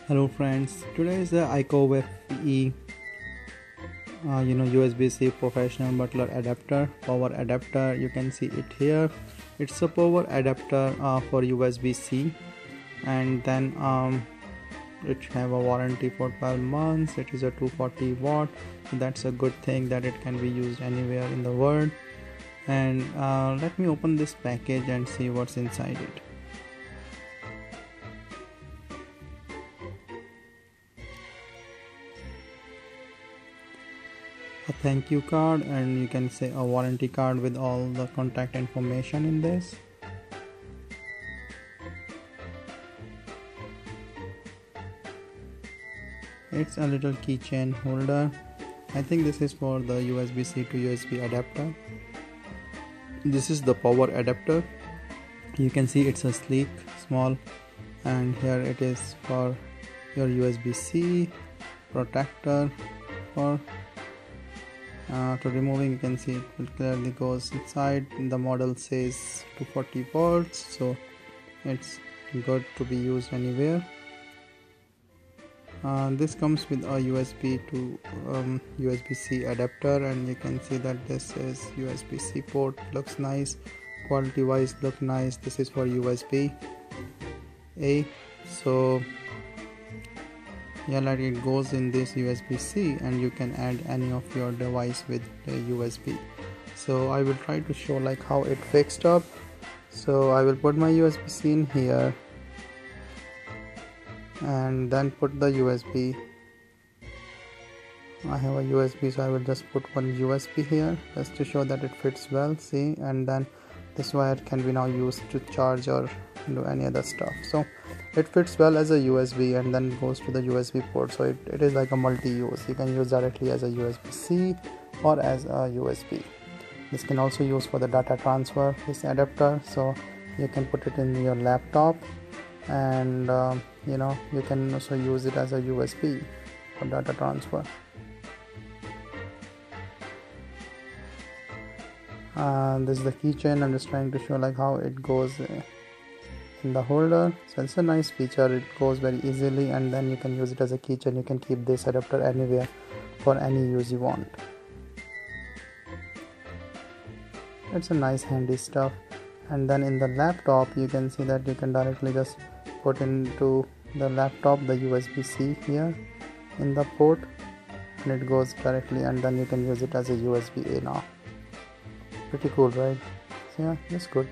Hello friends, today is the ICO FE USB-C professional butler adapter, power adapter. You can see it here. It's a power adapter for USB-C, and then it have a warranty for 12 months. It is a 240 watt, so that's a good thing that it can be used anywhere in the world. And let me open this package and see what's inside it. A thank you card, and you can say a warranty card with all the contact information in this. It's a little keychain holder. I think this is for the USB-C to USB adapter. This is the power adapter. You can see it's a sleek, small, and here it is for your USB-C protector. For to removing, you can see it clearly goes inside. The model says 240 volts, so it's good to be used anywhere. This comes with a USB to USB-C adapter, and you can see that this is USB-C port. Looks nice, quality wise look nice. This is for USB-A, so yeah, like it goes in this USB-C, and you can add any of your device with the USB. So I will try to show like how it fixed up. So I will put my USB-C in here and then put the USB. I have a USB, so I will just put one USB here just to show that it fits well. See, and then this wire can be now used to charge or do any other stuff. So it fits well as a USB and then goes to the USB port, so it is like a multi-use. You can use directly as a USB-C or as a USB. This can also use for the data transfer, this adapter, so you can put it in your laptop, and you can also use it as a USB for data transfer. This is the keychain. I'm just trying to show like how it goes in the holder. So it's a nice feature. It goes very easily, and then you can use it as a keychain. You can keep this adapter anywhere for any use you want. It's a nice handy stuff. And then in the laptop, you can see that you can directly just put into the laptop the USB-C here in the port, and it goes directly, and then you can use it as a USB-A now. Pretty cool, right? So yeah, that's good.